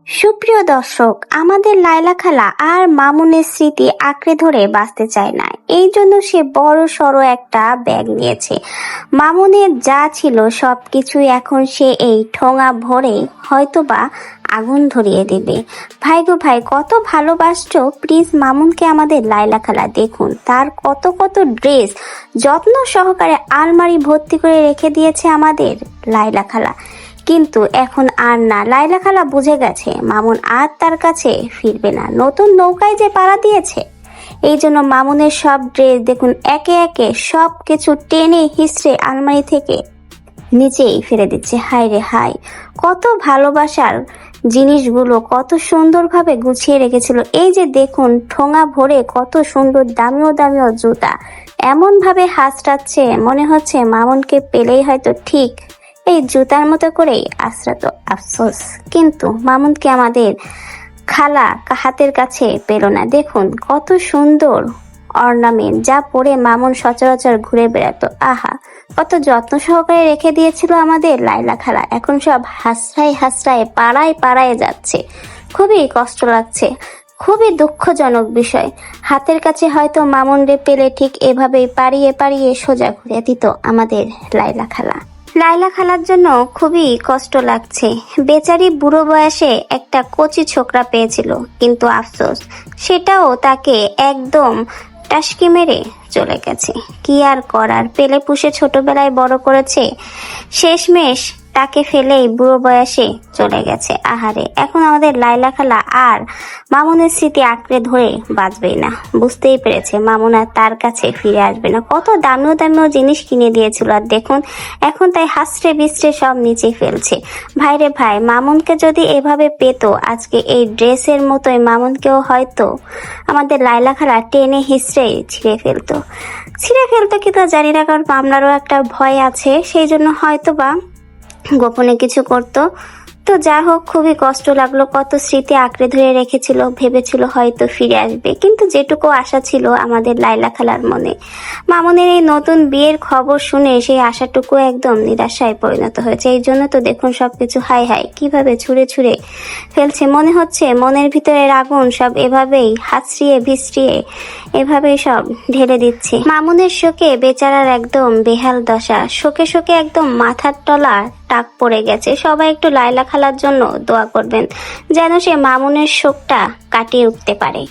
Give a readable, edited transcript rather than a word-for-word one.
সুপ্রিয় দর্শক, আমাদের লায়লা খালা আর মামুনের স্মৃতি আঁকড়ে ধরে বাঁচতে চায় না। এই জন্য সে বড় সড়ো একটা ব্যাগ নিয়েছে। মামুনের যা ছিল সবকিছুই এখন সে এই ঠোঙা ভরে হয়তোবা আগুন ধরিয়ে দেবে। ভাই গো ভাই, কত ভালোবাসছো প্লিজ মামুনকে আমাদের লায়লা খালা। দেখুন তার কত কত ড্রেস যত্ন সহকারে আলমারি ভর্তি করে রেখে দিয়েছে আমাদের লায়লা খালা। কিন্তু এখন আর না, লায়লা খালা বুঝে গেছে মামুন আর তার কাছে ফিরবে না। নতুন নৌকায় যে পাড়া দিয়েছে, এই জন্য মামুনের সব ড্রেস দেখুন একে একে সব কিছু টেনে হিসড়ে আলমারি থেকে নিচেই ফেলে দিচ্ছে। হায় রে হায়, কত ভালোবাসার জিনিসগুলো কত সুন্দরভাবে গুছিয়ে রেখেছিল। এই যে দেখুন ঠোঙা ভরে কত সুন্দর দামিও দামিও জুতা এমন ভাবে হাসড়াচ্ছে, মনে হচ্ছে মামুনকে পেলেই হয়তো ঠিক এই জুতার মতো করেই আশ্রাত। আফসোস, কিন্তু মামুনকে আমাদের খালা হাতের কাছে পেল না। দেখুন কত সুন্দর অর্নামেন্ট যা পরে মামুন সচরাচর ঘুরে বেড়াতো। আহা, কত যত্ন সহকারে রেখে দিয়েছিল আমাদের লায়লা খালা, এখন সব হাসরায় হাসরায় পাড়ায় পাড়ায় যাচ্ছে। খুবই কষ্ট লাগছে, খুবই দুঃখজনক বিষয়। হাতের কাছে হয়তো মামুন রে পেলে ঠিক এভাবেই পাড়িয়ে পাড়িয়ে সোজা ঘুরে দিত আমাদের লায়লা খালা। লায়লা খালার জন্য খুবই কষ্ট লাগছে। বেচারি বুড়ো বয়সে একটা কচি ছোকরা পেয়েছিল, কিন্তু আফসোস সেটাও তাকে একদম টাসকি মেরে চলে গেছে। কি আর করার, পেলে পুষে ছোটবেলায় বড় করেছে, শেষমেশ তাকে ফেলেই বুড়ো বয়সে চলে গেছে। আহারে, এখন আমাদের লায়লা খালা আর মামুনের স্মৃতি আঁকড়ে ধরে বাঁচবেই না। বুঝতেই পেরেছে মামুন আর তার কাছে ফিরে আসবে না। কত দামিও দামিও জিনিস কিনে দিয়েছিল, আর দেখুন এখন তাই হাসড়ে বিছড়ে সব নিচে ফেলছে। ভাইরে ভাই, মামুনকে যদি এভাবে পেতো আজকে এই ড্রেসের মতোই মামুনকেও হয়তো আমাদের লায়লা খালা টেনে হিসড়ে ছিঁড়ে ফেলতো কি তো জানি না, কারণ মামলারও একটা ভয় আছে, সেই জন্য হয়তো বা গোপনে কিছু করতো। তো যা হোক, খুবই কষ্ট লাগলো। কত স্মৃতি আঁকড়ে ধরে রেখেছিল, ভেবেছিল হয়তো ফিরে আসবে, কিন্তু যেটুকু আশা ছিল আমাদের লায়লা খালার মনে, মামুনের এই নতুন বিয়ের খবর শুনে সেই আশাটুকু একদম নিরাশায় পরিণত হয়েছে। এই জন্য তো দেখুন সবকিছু হাই হাই কিভাবে ছুঁড়ে ছুঁড়ে ফেলছে। মনে হচ্ছে মনের ভিতরের আগুন সব এভাবেই হাতড়িয়ে ভিসড়িয়ে এভাবেই সব ঢেলে দিচ্ছে। মামুনের শোকে বেচারার একদম বেহাল দশা, শোকে শোকে একদম মাথার তলা টাক পড়ে গেছে। সবাই একটু লায়লা খালার জন্য দোয়া করবেন যেন সে মামুনের শোকটা কাটিয়ে উঠতে পারে।